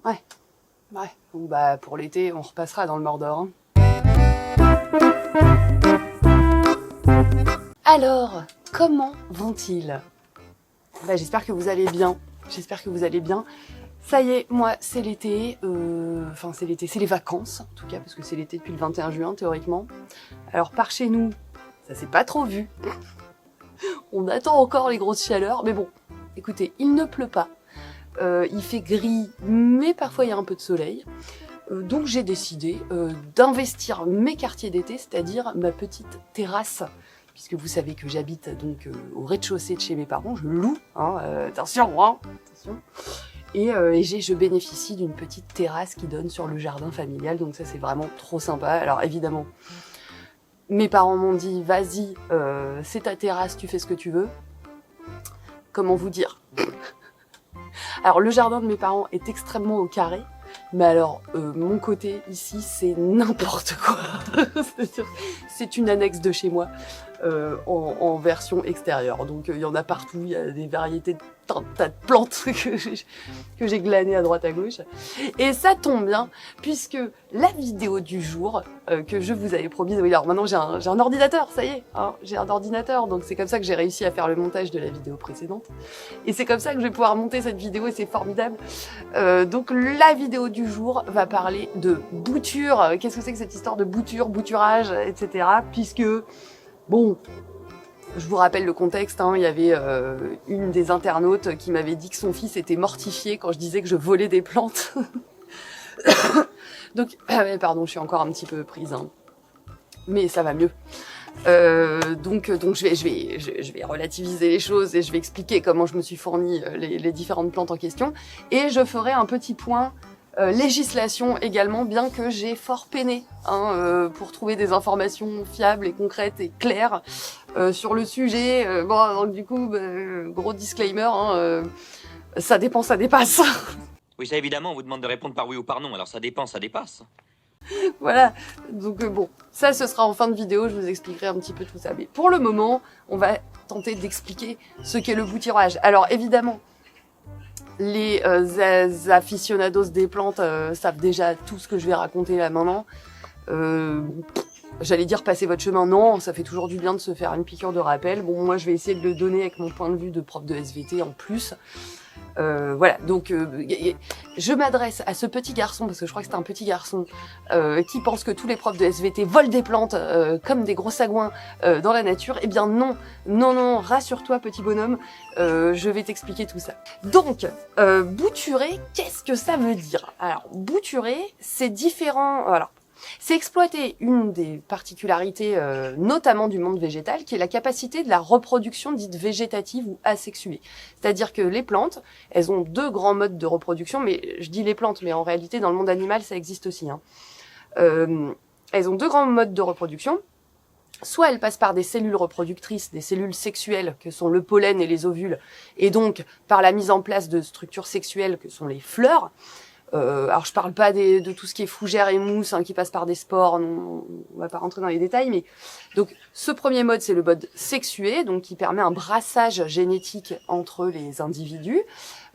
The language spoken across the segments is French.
Ouais. Ou bah pour l'été, on repassera dans le Mordor. Hein. Alors, comment vont-ils? J'espère que vous allez bien. J'espère que vous allez bien. Ça y est, moi, c'est l'été. Enfin, c'est l'été, c'est les vacances, en tout cas, parce que c'est l'été depuis le 21 juin, théoriquement. Alors, par chez nous, ça s'est pas trop vu. On attend encore les grosses chaleurs, mais bon, écoutez, il ne pleut pas. Il fait gris, mais parfois il y a un peu de soleil. Donc j'ai décidé d'investir mes quartiers d'été, c'est-à-dire ma petite terrasse, puisque vous savez que j'habite donc au rez-de-chaussée de chez mes parents, je loue, hein, attention, hein, attention. Et je bénéficie d'une petite terrasse qui donne sur le jardin familial, donc ça c'est vraiment trop sympa. Alors évidemment, mes parents m'ont dit, vas-y, c'est ta terrasse, tu fais ce que tu veux. Comment vous dire? Alors le jardin de mes parents est extrêmement au carré, mais alors mon côté ici c'est n'importe quoi. C'est une annexe de chez moi en version extérieure. Donc il y en a partout, il y a des variétés de tas de plantes que j'ai glanées à droite à gauche. Et ça tombe bien, puisque la vidéo du jour que je vous avais promise, oui, alors maintenant j'ai un ordinateur, ça y est, hein, j'ai un ordinateur, donc c'est comme ça que j'ai réussi à faire le montage de la vidéo précédente. Et c'est comme ça que je vais pouvoir monter cette vidéo et c'est formidable. Donc la vidéo du jour va parler de bouture. Qu'est-ce que c'est que cette histoire de bouture, bouturage, etc. Puisque, bon, je vous rappelle le contexte, hein, il y avait une des internautes qui m'avait dit que son fils était mortifié quand je disais que je volais des plantes. Donc, pardon, je suis encore un petit peu prise, hein. Mais ça va mieux. Donc je vais relativiser les choses et je vais expliquer comment je me suis fourni les différentes plantes en question. Et je ferai un petit point législation également, bien que j'ai fort peiné hein, pour trouver des informations fiables et concrètes et claires sur le sujet. Bon, donc du coup, gros disclaimer, hein, ça dépend, ça dépasse. Oui, ça évidemment, on vous demande de répondre par oui ou par non, alors ça dépend, ça dépasse. Voilà, donc bon, ça ce sera en fin de vidéo, je vous expliquerai un petit peu tout ça. Mais pour le moment, on va tenter d'expliquer ce qu'est le bouturage. Alors évidemment, les aficionados des plantes savent déjà tout ce que je vais raconter là maintenant. J'allais dire passer votre chemin, non, ça fait toujours du bien de se faire une piqûre de rappel. Bon, moi je vais essayer de le donner avec mon point de vue de prof de SVT en plus. Voilà, donc je m'adresse à ce petit garçon, parce que je crois que c'est un petit garçon, qui pense que tous les profs de SVT volent des plantes comme des gros sagouins dans la nature. Eh bien non, non, non, rassure-toi petit bonhomme, je vais t'expliquer tout ça. Donc, bouturer, qu'est-ce que ça veut dire? Alors, bouturer, c'est différent... Alors, c'est exploiter une des particularités, notamment du monde végétal, qui est la capacité de la reproduction dite végétative ou asexuée. C'est-à-dire que les plantes, elles ont deux grands modes de reproduction, mais je dis les plantes, mais en réalité, dans le monde animal, ça existe aussi. Hein. Elles ont deux grands modes de reproduction. Soit elles passent par des cellules reproductrices, des cellules sexuelles, que sont le pollen et les ovules, et donc par la mise en place de structures sexuelles, que sont les fleurs. Alors je parle pas de tout ce qui est fougère et mousse hein, qui passe par des spores, non, on va pas rentrer dans les détails, mais donc ce premier mode c'est le mode sexué, donc qui permet un brassage génétique entre les individus.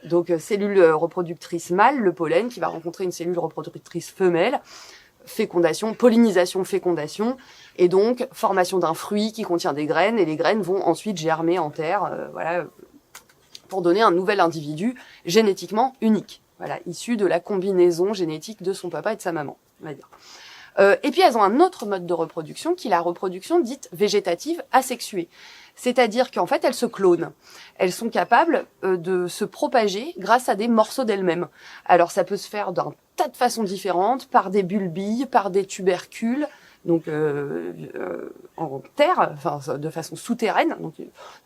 Donc cellule reproductrice mâle, le pollen qui va rencontrer une cellule reproductrice femelle, fécondation, pollinisation, fécondation, et donc formation d'un fruit qui contient des graines, et les graines vont ensuite germer en terre, voilà, pour donner un nouvel individu génétiquement unique. Voilà, issu de la combinaison génétique de son papa et de sa maman, on va dire. Et puis elles ont un autre mode de reproduction qui est la reproduction dite végétative asexuée. C'est-à-dire qu'en fait elles se clonent. Elles sont capables de se propager grâce à des morceaux d'elles-mêmes. Alors ça peut se faire d'un tas de façons différentes, par des bulbilles, par des tubercules, donc en terre, enfin de façon souterraine. Donc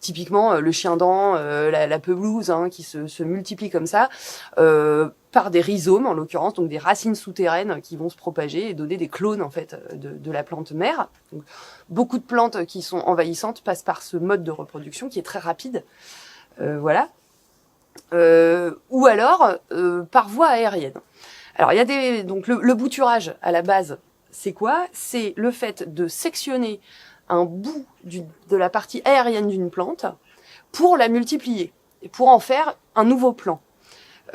typiquement le chien-dent, la pelouse hein, qui se multiplie comme ça, par des rhizomes en l'occurrence, donc des racines souterraines qui vont se propager et donner des clones en fait de la plante mère. Donc, beaucoup de plantes qui sont envahissantes passent par ce mode de reproduction qui est très rapide, voilà. Ou alors par voie aérienne. Alors il y a donc le bouturage à la base. C'est quoi? C'est le fait de sectionner un bout de la partie aérienne d'une plante pour la multiplier et pour en faire un nouveau plant.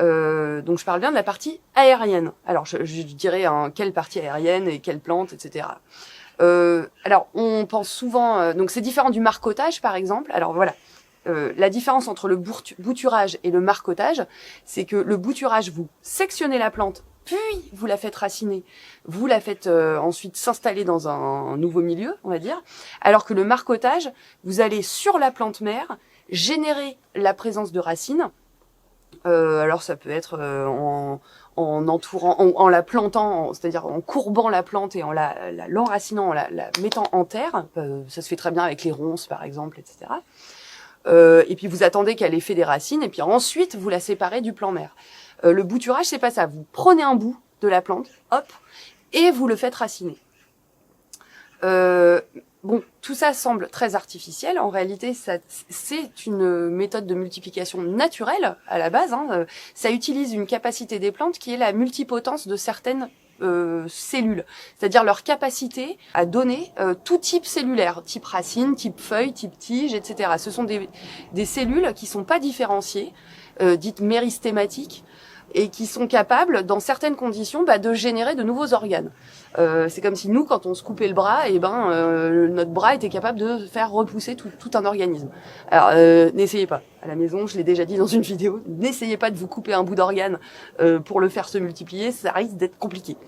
Donc je parle bien de la partie aérienne. Alors je dirais quelle partie aérienne et quelle plante, etc. Alors on pense souvent, donc c'est différent du marcottage par exemple. Alors voilà, la différence entre le bouturage et le marcottage, c'est que le bouturage, vous sectionnez la plante, puis vous la faites raciner, vous la faites ensuite s'installer dans un nouveau milieu, on va dire, alors que le marcottage, vous allez sur la plante mère générer la présence de racines. Alors ça peut être en entourant, en la plantant, c'est-à-dire en courbant la plante et en l'enracinant, en la mettant en terre. Ça se fait très bien avec les ronces par exemple, etc. Et puis vous attendez qu'elle ait fait des racines et puis ensuite vous la séparez du plant mère. Le bouturage, c'est pas ça. Vous prenez un bout de la plante, hop, et vous le faites raciner. Bon, tout ça semble très artificiel. En réalité, c'est une méthode de multiplication naturelle à la base. Hein. Ça utilise une capacité des plantes qui est la multipotence de certaines cellules, c'est-à-dire leur capacité à donner tout type cellulaire, type racine, type feuille, type tige, etc. Ce sont des cellules qui sont pas différenciées, dites méristématiques, et qui sont capables, dans certaines conditions, de générer de nouveaux organes. C'est comme si nous, quand on se coupait le bras, notre bras était capable de faire repousser tout un organisme. Alors, n'essayez pas. À la maison, je l'ai déjà dit dans une vidéo, n'essayez pas de vous couper un bout d'organe pour le faire se multiplier, ça risque d'être compliqué.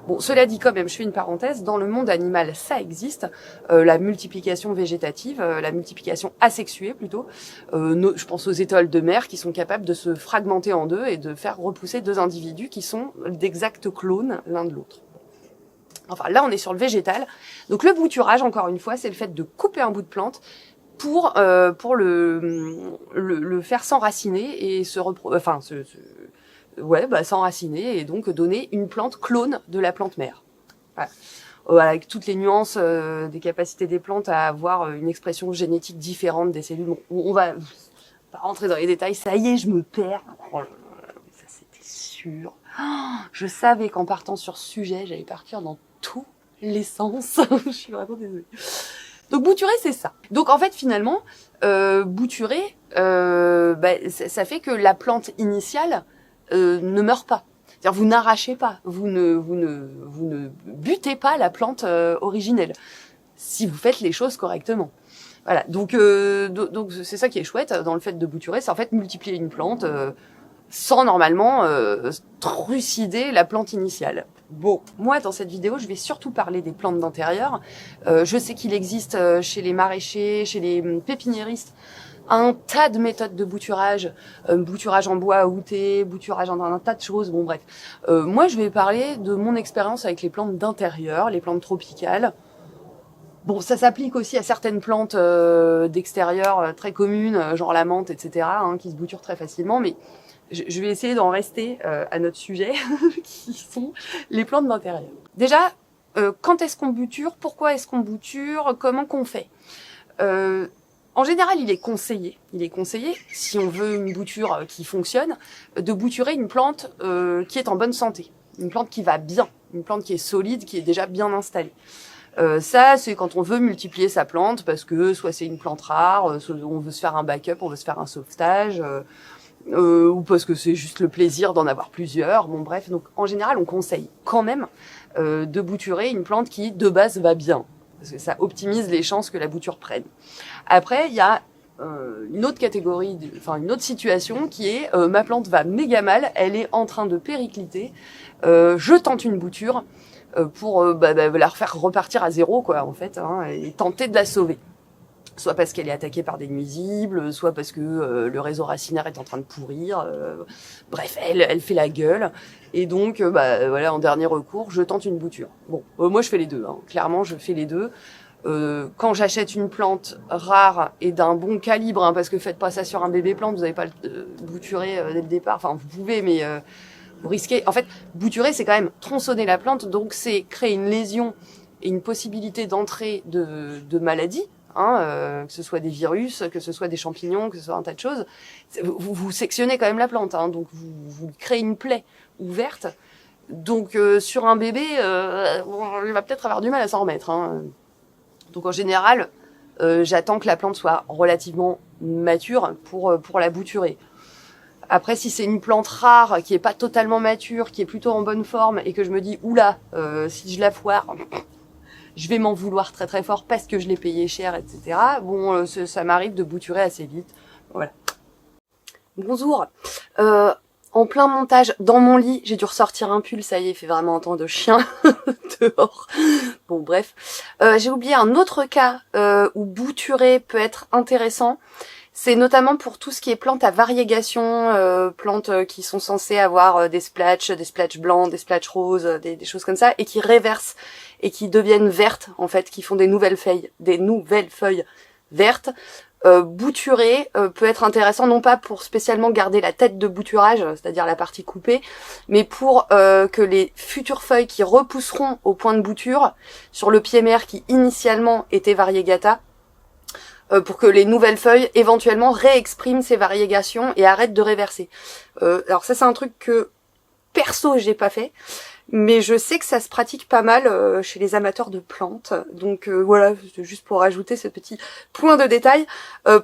Bon, cela dit quand même, je fais une parenthèse, dans le monde animal, ça existe, la multiplication végétative, la multiplication asexuée plutôt. Je pense aux étoiles de mer qui sont capables de se fragmenter en deux et de faire repousser deux individus qui sont d'exacts clones l'un de l'autre. Enfin, là, on est sur le végétal. Donc le bouturage, encore une fois, c'est le fait de couper un bout de plante pour le faire s'enraciner et s'enraciner et donc donner une plante clone de la plante mère. Voilà. Avec toutes les nuances des capacités des plantes à avoir une expression génétique différente des cellules. Bon, on va pas rentrer dans les détails. Ça y est, je me perds. Oh là là, ça c'était sûr. Oh, je savais qu'en partant sur ce sujet, j'allais partir dans tous les sens. Je suis vraiment désolée. Donc bouturer, c'est ça. Donc en fait, finalement, bouturer, ça fait que la plante initiale ne meurt pas. C'est-à-dire vous n'arrachez pas, vous ne butez pas la plante originelle si vous faites les choses correctement. Voilà. Donc c'est ça qui est chouette dans le fait de bouturer, c'est en fait multiplier une plante sans normalement trucider la plante initiale. Bon, moi dans cette vidéo, je vais surtout parler des plantes d'intérieur. Je sais qu'il existe chez les maraîchers, chez les pépiniéristes, un tas de méthodes de bouturage, bouturage en bois à outer, bouturage en un tas de choses, bon bref. Moi je vais parler de mon expérience avec les plantes d'intérieur, les plantes tropicales. Bon, ça s'applique aussi à certaines plantes d'extérieur très communes, genre la menthe, etc., qui se bouturent très facilement, mais je vais essayer d'en rester à notre sujet, qui sont les plantes d'intérieur. Déjà, quand est-ce qu'on bouture? Pourquoi est-ce qu'on bouture? Comment qu'on fait? En général, il est conseillé, si on veut une bouture qui fonctionne, de bouturer une plante qui est en bonne santé, une plante qui va bien, une plante qui est solide, qui est déjà bien installée. Ça, c'est quand on veut multiplier sa plante, parce que soit c'est une plante rare, soit on veut se faire un backup, on veut se faire un sauvetage, ou parce que c'est juste le plaisir d'en avoir plusieurs. Bon bref, donc en général, on conseille quand même de bouturer une plante qui, de base, va bien. Parce que ça optimise les chances que la bouture prenne. Après, il y a une autre catégorie, une autre situation qui est ma plante va méga mal, elle est en train de péricliter, je tente une bouture pour la refaire repartir à zéro, quoi, en fait, et tenter de la sauver. Soit parce qu'elle est attaquée par des nuisibles, soit parce que le réseau racinaire est en train de pourrir. Bref, elle fait la gueule. Et donc, en dernier recours, je tente une bouture. Bon, moi je fais les deux. Clairement, je fais les deux. Quand j'achète une plante rare et d'un bon calibre, parce que faites pas ça sur un bébé plante, vous n'avez pas le bouturer dès le départ. Enfin, vous pouvez, mais vous risquez. En fait, bouturer, c'est quand même tronçonner la plante, donc c'est créer une lésion et une possibilité d'entrée de maladies. Que ce soit des virus, que ce soit des champignons, que ce soit un tas de choses. Vous sectionnez quand même la plante, donc vous créez une plaie ouverte. Donc sur un bébé, il va peut-être avoir du mal à s'en remettre. Donc en général, j'attends que la plante soit relativement mature pour la bouturer. Après, si c'est une plante rare, qui est pas totalement mature, qui est plutôt en bonne forme, et que je me dis, oula, si je la foire, je vais m'en vouloir très très fort parce que je l'ai payé cher, etc. Bon, ça m'arrive de bouturer assez vite. Voilà. Bonjour. En plein montage, dans mon lit, j'ai dû ressortir un pull, ça y est, il fait vraiment un temps de chien dehors. Bon, bref. J'ai oublié un autre cas où bouturer peut être intéressant. C'est notamment pour tout ce qui est plantes à variégation, plantes qui sont censées avoir des splotches blancs, des splotches roses, des choses comme ça, et qui réversent et qui deviennent vertes, en fait, qui font des nouvelles feuilles vertes. Bouturer peut être intéressant, non pas pour spécialement garder la tête de bouturage, c'est-à-dire la partie coupée, mais pour que les futures feuilles qui repousseront au point de bouture sur le pied mère qui initialement était variegata, pour que les nouvelles feuilles éventuellement réexpriment ces variegations et arrêtent de réverser. Alors ça c'est un truc que perso j'ai pas fait, mais je sais que ça se pratique pas mal chez les amateurs de plantes. Donc voilà, juste pour rajouter ce petit point de détail.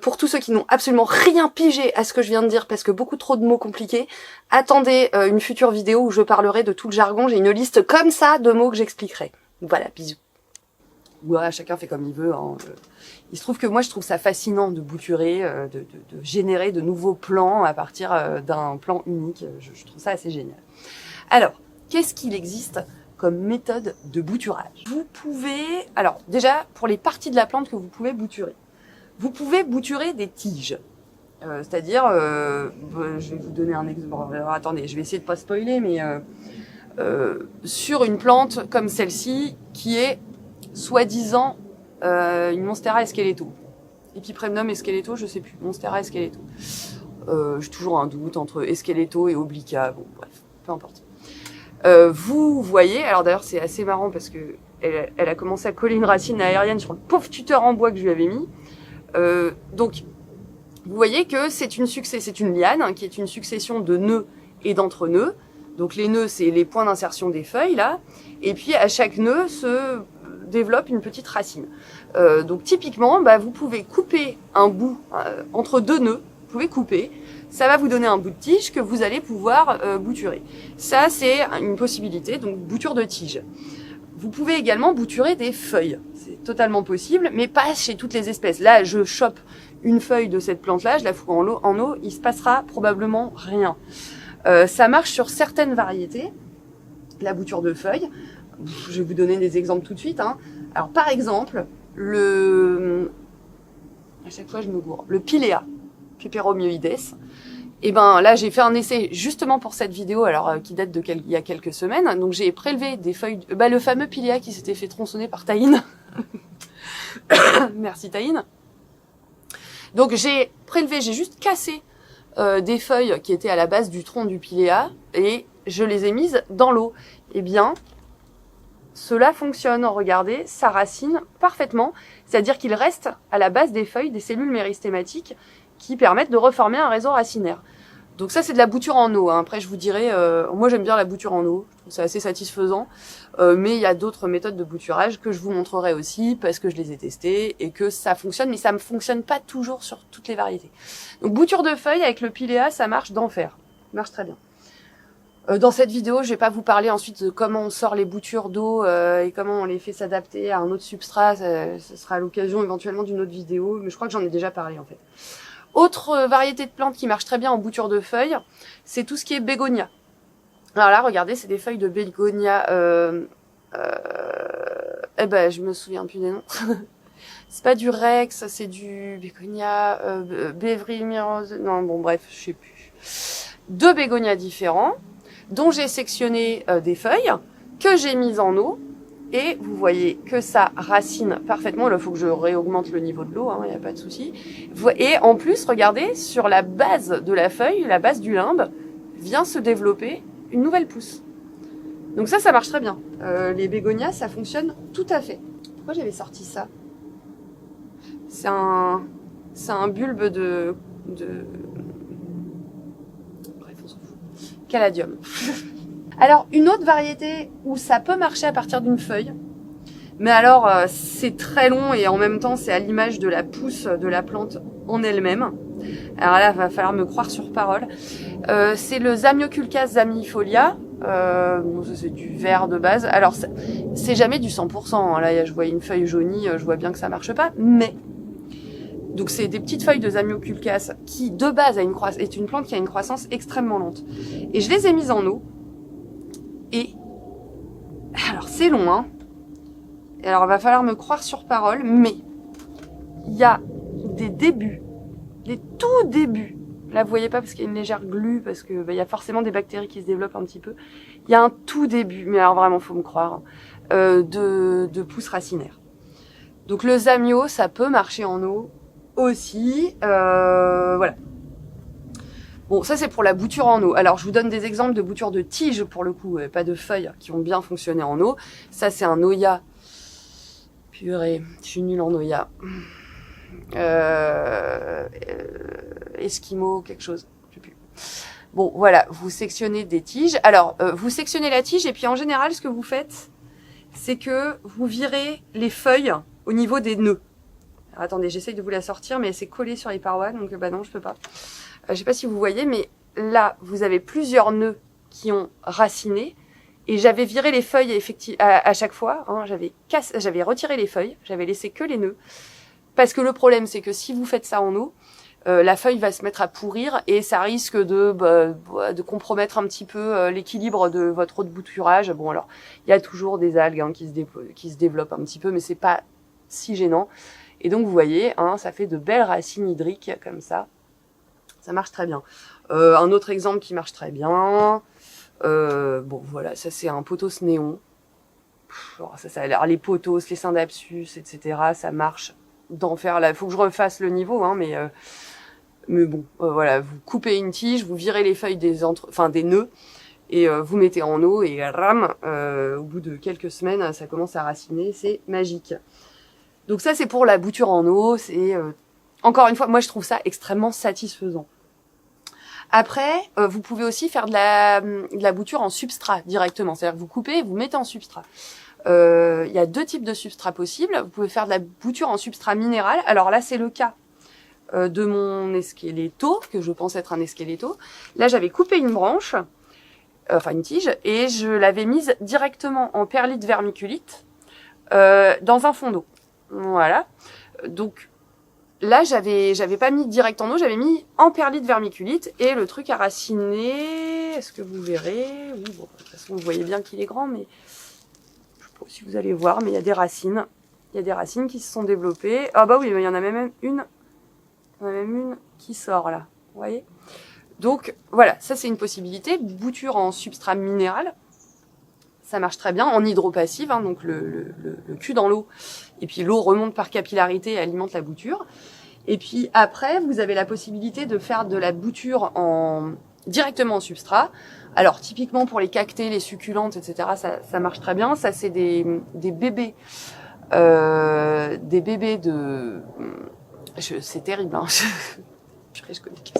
Pour tous ceux qui n'ont absolument rien pigé à ce que je viens de dire, parce que beaucoup trop de mots compliqués, attendez une future vidéo où je parlerai de tout le jargon. J'ai une liste comme ça de mots que j'expliquerai. Voilà, bisous. Ouais, chacun fait comme il veut. Hein. Il se trouve que moi, je trouve ça fascinant de bouturer, de générer de nouveaux plans à partir d'un plan unique. Je trouve ça assez génial. Alors, qu'est-ce qu'il existe comme méthode de bouturage? Vous pouvez... Alors, déjà, pour les parties de la plante que vous pouvez bouturer des tiges. C'est-à-dire, je vais vous donner un exemple. Alors, attendez, je vais essayer de pas spoiler, mais sur une plante comme celle-ci, qui est soi-disant une Monstera Esqueleto. Epipremnum Esqueleto, je sais plus. Monstera Esqueleto. J'ai toujours un doute entre Esqueleto et Oblica. Bon, bref, peu importe. Vous voyez, alors d'ailleurs c'est assez marrant parce que elle a commencé à coller une racine aérienne sur le pauvre tuteur en bois que je lui avais mis. Donc, vous voyez que c'est une liane qui est une succession de nœuds et d'entre-nœuds. Donc les nœuds, c'est les points d'insertion des feuilles là. Et puis à chaque nœud se développe une petite racine. Donc typiquement, vous pouvez couper un bout entre deux nœuds. Vous pouvez couper. Ça va vous donner un bout de tige que vous allez pouvoir bouturer. Ça, c'est une possibilité, donc bouture de tige. Vous pouvez également bouturer des feuilles. C'est totalement possible, mais pas chez toutes les espèces. Là, je chope une feuille de cette plante-là, je la fous en eau, il se passera probablement rien. Ça marche sur certaines variétés, la bouture de feuilles. Je vais vous donner des exemples tout de suite. Hein. Alors, par exemple, à chaque fois je me gourre, le Pilea, Peperomioides. Et là j'ai fait un essai justement pour cette vidéo, alors qui date il y a quelques semaines. Donc j'ai prélevé des feuilles, le fameux Pilea qui s'était fait tronçonner par Taïn. Merci Taïn. Donc j'ai juste cassé des feuilles qui étaient à la base du tronc du Pilea et je les ai mises dans l'eau. Eh bien, cela fonctionne. Regardez, ça racine parfaitement. C'est-à-dire qu'il reste à la base des feuilles des cellules méristématiques qui permettent de reformer un réseau racinaire. Donc ça, c'est de la bouture en eau. Hein. Après, je vous dirai, moi j'aime bien la bouture en eau, je trouve ça assez satisfaisant. Mais il y a d'autres méthodes de bouturage que je vous montrerai aussi parce que je les ai testées et que ça fonctionne, mais ça ne fonctionne pas toujours sur toutes les variétés. Donc bouture de feuilles avec le Pilea, ça marche d'enfer. Ça marche très bien. Dans cette vidéo, je vais pas vous parler ensuite de comment on sort les boutures d'eau et comment on les fait s'adapter à un autre substrat. Ce sera à l'occasion éventuellement d'une autre vidéo, mais je crois que j'en ai déjà parlé en fait. Autre variété de plantes qui marche très bien en bouture de feuilles, c'est tout ce qui est bégonia. Alors là, regardez, c'est des feuilles de bégonia. Je me souviens plus des noms. C'est pas du Rex, c'est du bégonia, Bévrimyrose. Non, bon, bref, je sais plus. Deux bégonias différents, dont j'ai sectionné des feuilles que j'ai mises en eau. Et vous voyez que ça racine parfaitement. Là, il faut que je réaugmente le niveau de l'eau, il n'y a pas de souci. Et en plus, regardez, sur la base de la feuille, la base du limbe, vient se développer une nouvelle pousse. Donc ça marche très bien. Les bégonias, ça fonctionne tout à fait. Pourquoi j'avais sorti ça? C'est un bulbe de... Bref, on s'en fout. Caladium. Alors, une autre variété où ça peut marcher à partir d'une feuille, mais alors c'est très long et en même temps c'est à l'image de la pousse de la plante en elle-même. Alors là, va falloir me croire sur parole. C'est le Zamioculcas zamiifolia. Bon, ça c'est du vert de base. Alors c'est jamais du 100%. Hein. Là, je vois une feuille jaunie, je vois bien que ça marche pas. Mais donc c'est des petites feuilles de Zamioculcas qui de base est une plante qui a une croissance extrêmement lente. Et je les ai mises en eau. Et alors c'est long, hein. Et alors va falloir me croire sur parole, mais il y a des débuts, des tout débuts. Là, vous voyez pas parce qu'il y a une légère glu, parce que y a forcément des bactéries qui se développent un petit peu. Il y a un tout début, mais alors vraiment, faut me croire, de pousses racinaires. Donc le zamio, ça peut marcher en eau aussi. Voilà. Bon, ça c'est pour la bouture en eau. Alors je vous donne des exemples de boutures de tiges pour le coup, pas de feuilles, qui ont bien fonctionné en eau. Ça c'est un Oya. Purée, je suis nulle en Oya. Esquimau, quelque chose, je sais plus. Bon, voilà, vous sectionnez des tiges. Alors, vous sectionnez la tige et puis en général, ce que vous faites, c'est que vous virez les feuilles au niveau des nœuds. Alors, attendez, j'essaye de vous la sortir, mais c'est collé sur les parois, donc bah non, je peux pas. Je sais pas si vous voyez, mais là, vous avez plusieurs nœuds qui ont raciné. Et j'avais viré les feuilles à chaque fois. Hein, j'avais retiré les feuilles, j'avais laissé que les nœuds. Parce que le problème, c'est que si vous faites ça en eau, la feuille va se mettre à pourrir et ça risque de compromettre un petit peu l'équilibre de votre eau de bouturage. Bon, alors, il y a toujours des algues hein, qui se développent un petit peu, mais c'est pas si gênant. Et donc, vous voyez, hein, ça fait de belles racines hydriques comme ça. Ça marche très bien. Un autre exemple qui marche très bien... bon voilà, ça c'est un pothos néon. Ça a l'air, les pothos, les syndapsus, etc. Ça marche d'enfer. Là, il faut que je refasse le niveau, hein, mais bon, voilà, vous coupez une tige, vous virez les feuilles des nœuds et vous mettez en eau et ram, au bout de quelques semaines, ça commence à raciner, c'est magique. Donc ça c'est pour la bouture en eau, c'est encore une fois, moi je trouve ça extrêmement satisfaisant. Après, vous pouvez aussi faire de la bouture en substrat directement. C'est-à-dire que vous coupez et vous mettez en substrat. Il y a deux types de substrats possibles. Vous pouvez faire de la bouture en substrat minéral. Alors là, c'est le cas de mon esqueleto, que je pense être un esqueleto. Là, j'avais coupé une branche, enfin une tige, et je l'avais mise directement en perlite vermiculite dans un fond d'eau. Voilà. Donc, là, j'avais pas mis direct en eau, j'avais mis en perlite vermiculite et le truc a raciné. Est-ce que vous verrez? Oui, bon, de toute façon, vous voyez bien qu'il est grand, mais je sais pas si vous allez voir, mais il y a des racines. Il y a des racines qui se sont développées. Ah bah oui, il y en a même une. Il y en a même une qui sort là. Vous voyez? Donc voilà, ça c'est une possibilité. Bouture en substrat minéral. Ça marche très bien en hydropassive, hein, donc le cul dans l'eau. Et puis l'eau remonte par capillarité et alimente la bouture. Et puis après, vous avez la possibilité de faire de la bouture directement en substrat. Alors typiquement pour les cactées, les succulentes, etc., ça marche très bien. Ça c'est des bébés, de... c'est terrible, hein. Je connais que ça.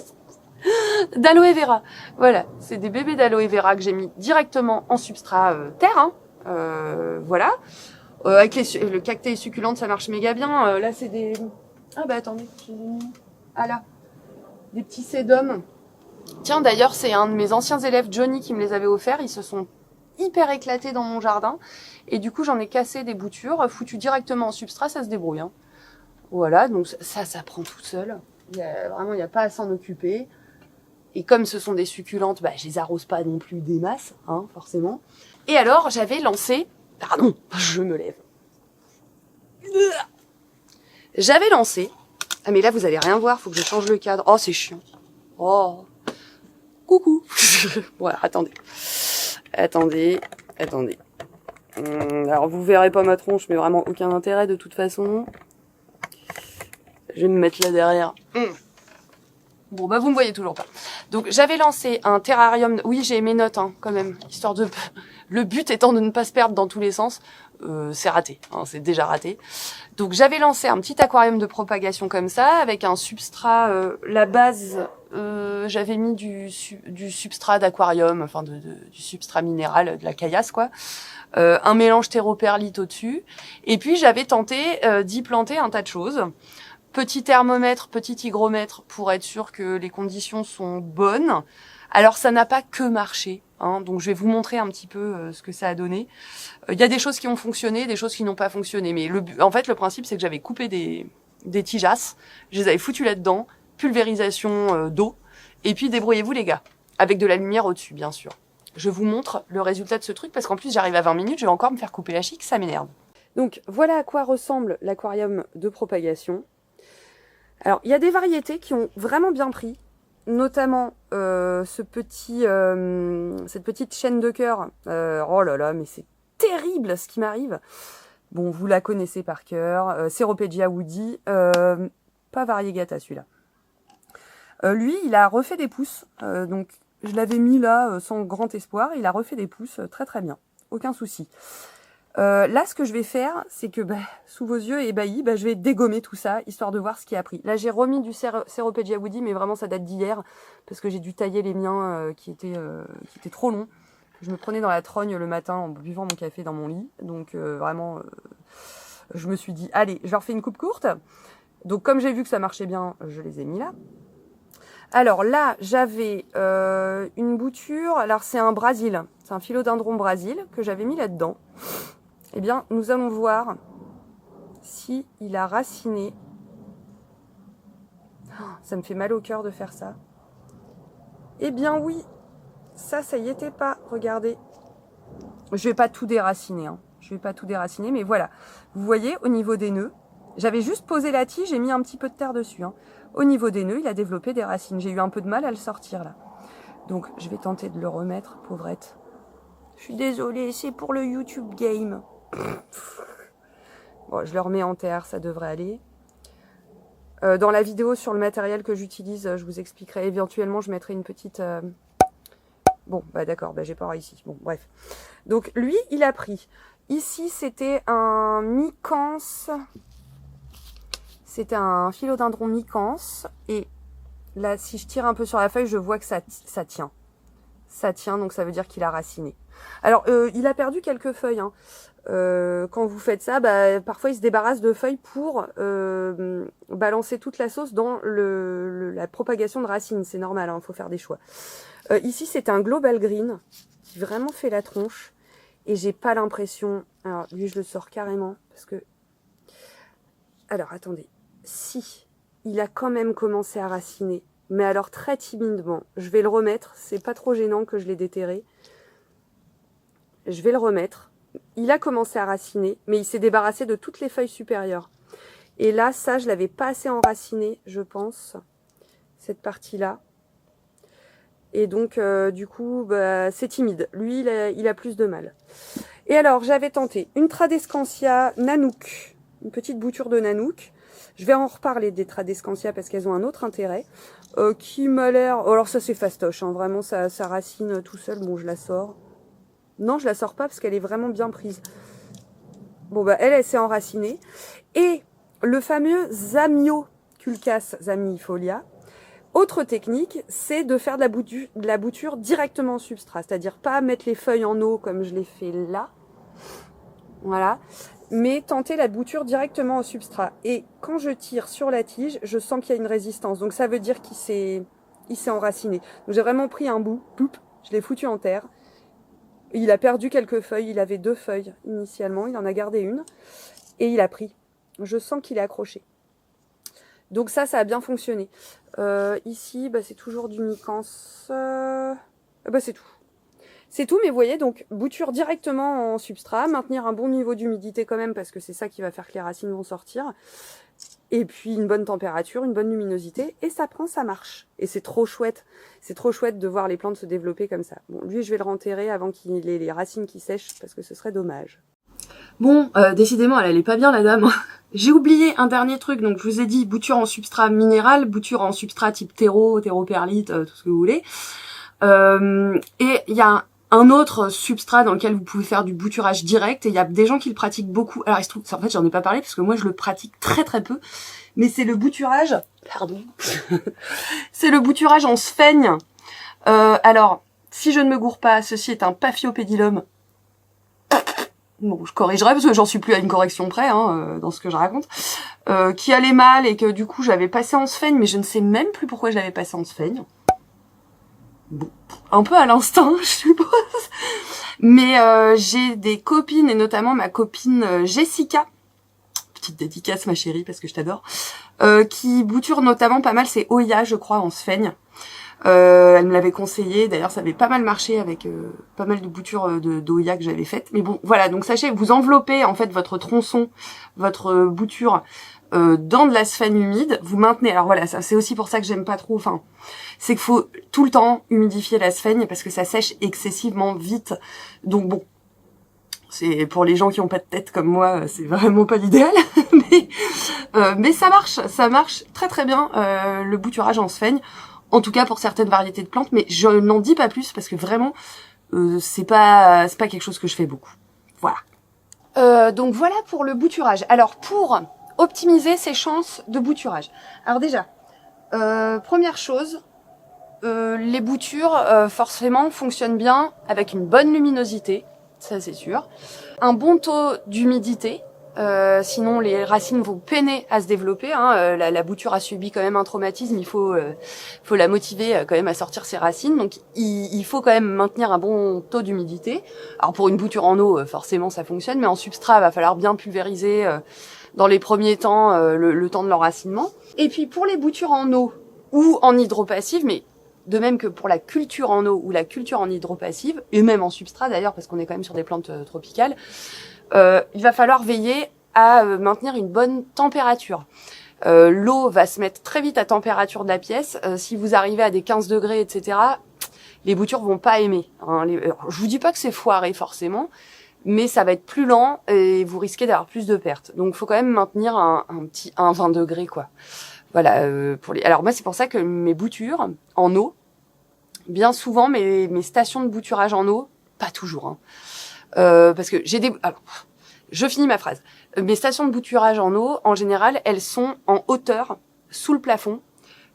D'aloe vera. Voilà, c'est des bébés d'aloe vera que j'ai mis directement en substrat terre. Hein. Voilà. Avec le cacté et succulente, ça marche méga bien. Là, c'est des... Ah bah attendez. Ah là. Des petits sédums. Tiens, d'ailleurs, c'est un de mes anciens élèves, Johnny, qui me les avait offerts. Ils se sont hyper éclatés dans mon jardin. Et du coup, j'en ai cassé des boutures, foutues directement en substrat, ça se débrouille. Hein. Voilà, donc ça prend tout seul. Vraiment, il n'y a pas à s'en occuper. Et comme ce sont des succulentes, bah, je les arrose pas non plus des masses, hein, forcément. Et alors, j'avais lancé... Pardon, je me lève. J'avais lancé... Ah, mais là, vous allez rien voir, faut que je change le cadre. Oh, c'est chiant. Oh. Coucou. Voilà, attendez. Alors, vous verrez pas ma tronche, mais vraiment aucun intérêt de toute façon. Je vais me mettre là derrière. Bon, bah, vous me voyez toujours pas. Donc, j'avais lancé un terrarium... Oui, j'ai mes notes, hein, quand même, histoire de... Le but étant de ne pas se perdre dans tous les sens. C'est raté, hein, c'est déjà raté. Donc, j'avais lancé un petit aquarium de propagation comme ça, avec un substrat... la base, j'avais mis du substrat d'aquarium, enfin, du substrat minéral, de la caillasse, quoi. Un mélange terreau-perlite au-dessus. Et puis, j'avais tenté d'y planter un tas de choses. Petit thermomètre, petit hygromètre pour être sûr que les conditions sont bonnes. Alors ça n'a pas que marché, hein, donc je vais vous montrer un petit peu ce que ça a donné. Il y a des choses qui ont fonctionné, des choses qui n'ont pas fonctionné, mais en fait le principe c'est que j'avais coupé des tigeasses, je les avais foutues là-dedans, pulvérisation d'eau, et puis débrouillez-vous les gars, avec de la lumière au-dessus bien sûr. Je vous montre le résultat de ce truc parce qu'en plus j'arrive à 20 minutes, je vais encore me faire couper la chic, ça m'énerve. Donc voilà à quoi ressemble l'aquarium de propagation. Alors il y a des variétés qui ont vraiment bien pris, notamment cette petite chaîne de cœur. Oh là là, mais c'est terrible ce qui m'arrive. Bon, vous la connaissez par cœur. Ceropegia woody, pas variegata celui-là. Lui, il a refait des pousses. Donc, je l'avais mis là sans grand espoir. Il a refait des pousses très très bien. Aucun souci. Là, ce que je vais faire, c'est que sous vos yeux ébahis, je vais dégommer tout ça, histoire de voir ce qui a pris. Là, j'ai remis du Ceropegia woody, mais vraiment, ça date d'hier, parce que j'ai dû tailler les miens qui étaient trop longs. Je me prenais dans la trogne le matin en buvant mon café dans mon lit. Donc, vraiment, je me suis dit, allez, je leur fais une coupe courte. Donc, comme j'ai vu que ça marchait bien, je les ai mis là. Alors là, j'avais une bouture. Alors, c'est un Brésil. C'est un philodendron Brésil que j'avais mis là-dedans. Eh bien, nous allons voir si il a raciné. Oh, ça me fait mal au cœur de faire ça. Eh bien oui, ça y était pas. Regardez. Je vais pas tout déraciner. Hein. Je vais pas tout déraciner, mais voilà. Vous voyez, au niveau des nœuds, j'avais juste posé la tige et mis un petit peu de terre dessus. Hein. Au niveau des nœuds, il a développé des racines. J'ai eu un peu de mal à le sortir là. Donc, je vais tenter de le remettre, pauvrette. Je suis désolée, c'est pour le YouTube game. Bon, je le remets en terre, ça devrait aller. Dans la vidéo sur le matériel que j'utilise, je vous expliquerai. Éventuellement, je mettrai une petite... Bon, d'accord, j'ai pas réussi. Bon, bref. Donc, lui, il a pris. Ici, c'était un micans. C'était un philodendron micans. Et là, si je tire un peu sur la feuille, je vois que ça tient. Ça tient, donc ça veut dire qu'il a raciné. Alors, il a perdu quelques feuilles. Hein. Quand vous faites ça, parfois il se débarrasse de feuilles pour balancer toute la sauce dans la propagation de racines. C'est normal, hein, faut faire des choix. Ici, c'est un Global Green qui vraiment fait la tronche. Et j'ai pas l'impression... Alors, lui, je le sors carrément parce que... Alors, attendez. Si, il a quand même commencé à raciner. Mais alors, très timidement. Je vais le remettre. C'est pas trop gênant que je l'ai déterré. Je vais le remettre. Il a commencé à raciner, mais il s'est débarrassé de toutes les feuilles supérieures. Et là, ça, je l'avais pas assez enraciné, je pense. Cette partie-là. Et donc, du coup, c'est timide. Lui, il a plus de mal. Et alors, j'avais tenté une Tradescantia Nanook. Une petite bouture de Nanook. Je vais en reparler des Tradescantia parce qu'elles ont un autre intérêt. Qui m'a l'air... Alors ça, c'est fastoche. Hein. Vraiment, ça racine tout seul. Bon, je la sors. Non, je la sors pas parce qu'elle est vraiment bien prise. Bon, elle s'est enracinée. Et le fameux Zamioculcas zamiifolia. Autre technique, c'est de faire de la bouture directement en substrat. C'est-à-dire pas mettre les feuilles en eau comme je l'ai fait là. Voilà. Mais tenter la bouture directement au substrat. Et quand je tire sur la tige, je sens qu'il y a une résistance. Donc ça veut dire qu'il s'est enraciné. Donc j'ai vraiment pris un bout, poup, je l'ai foutu en terre. Il a perdu quelques feuilles, il avait 2 feuilles initialement, il en a gardé une. Et il a pris. Je sens qu'il est accroché. Donc ça a bien fonctionné. Ici, c'est toujours du micans. C'est tout. C'est tout, mais vous voyez, donc bouture directement en substrat, maintenir un bon niveau d'humidité quand même, parce que c'est ça qui va faire que les racines vont sortir. Et puis une bonne température, une bonne luminosité, et ça prend, ça marche. Et c'est trop chouette. C'est trop chouette de voir les plantes se développer comme ça. Bon, lui, je vais le renterrer avant qu'il ait les racines qui sèchent, parce que ce serait dommage. Bon, décidément, elle allait pas bien, la dame. J'ai oublié un dernier truc, donc je vous ai dit bouture en substrat minéral, bouture en substrat type terreau-perlite, tout ce que vous voulez. Et il y a un autre substrat dans lequel vous pouvez faire du bouturage direct, et il y a des gens qui le pratiquent beaucoup. Alors il se trouve, en fait j'en ai pas parlé parce que moi je le pratique très très peu, mais c'est le bouturage, pardon, c'est le bouturage en sphaigne. Alors, si je ne me gourre pas, ceci est un Paphiopedilum bon, je corrigerai parce que j'en suis plus à une correction près dans ce que je raconte, qui allait mal et que du coup j'avais passé en sphène, mais je ne sais même plus pourquoi je l'avais passé en sphène. Bon, un peu à l'instinct, je suppose. Mais j'ai des copines, et notamment ma copine Jessica, petite dédicace ma chérie parce que je t'adore, qui bouture notamment pas mal ses Oya, je crois, en sphène. Elle me l'avait conseillé, d'ailleurs ça avait pas mal marché avec pas mal de boutures d'Oya que j'avais faites. Mais bon, voilà, donc sachez, vous enveloppez en fait votre tronçon, votre bouture dans de la sphène humide, vous maintenez, alors voilà, ça c'est aussi pour ça que j'aime pas trop, enfin, c'est qu'il faut tout le temps humidifier la sphène parce que ça sèche excessivement vite, donc bon, c'est pour les gens qui ont pas de tête comme moi, c'est vraiment pas l'idéal, mais ça marche très très bien, le bouturage en sphène, en tout cas pour certaines variétés de plantes, mais je n'en dis pas plus parce que vraiment, c'est pas quelque chose que je fais beaucoup, voilà. Donc voilà pour le bouturage. Alors pour optimiser ses chances de bouturage. Alors déjà, première chose, les boutures forcément fonctionnent bien avec une bonne luminosité, ça c'est sûr. Un bon taux d'humidité, sinon les racines vont peiner à se développer. La bouture a subi quand même un traumatisme, il faut la motiver quand même à sortir ses racines. Donc il faut quand même maintenir un bon taux d'humidité. Alors pour une bouture en eau, forcément ça fonctionne, mais en substrat, il va falloir bien pulvériser dans les premiers temps, le temps de l'enracinement. Et puis pour les boutures en eau ou en hydropassive, mais de même que pour la culture en eau ou la culture en hydropassive, et même en substrat d'ailleurs, parce qu'on est quand même sur des plantes tropicales, il va falloir veiller à maintenir une bonne température. L'eau va se mettre très vite à température de la pièce. Si vous arrivez à des 15 degrés, etc., les boutures vont pas aimer. Je vous dis pas que c'est foiré forcément, mais ça va être plus lent et vous risquez d'avoir plus de pertes. Donc, il faut quand même maintenir un 20 degrés, quoi. Voilà. Alors moi, c'est pour ça que mes boutures en eau, bien souvent, mes stations de bouturage en eau, pas toujours, parce que j'ai des. Alors, je finis ma phrase. Mes stations de bouturage en eau, en général, elles sont en hauteur, sous le plafond.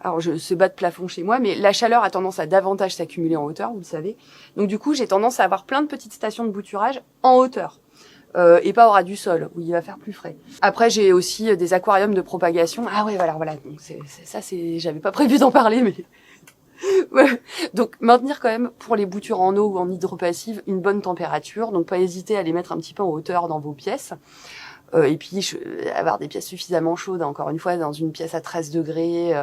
Alors, c'est bas de plafond chez moi, mais la chaleur a tendance à davantage s'accumuler en hauteur, vous le savez. Donc, du coup, j'ai tendance à avoir plein de petites stations de bouturage en hauteur. Et pas au ras du sol, où il va faire plus frais. Après, j'ai aussi des aquariums de propagation. Ah ouais, voilà. Donc, j'avais pas prévu d'en parler, mais... ouais. Donc, maintenir quand même, pour les boutures en eau ou en hydropassive, une bonne température. Donc, pas hésiter à les mettre un petit peu en hauteur dans vos pièces. Et puis, avoir des pièces suffisamment chaudes, encore une fois, dans une pièce à 13 degrés...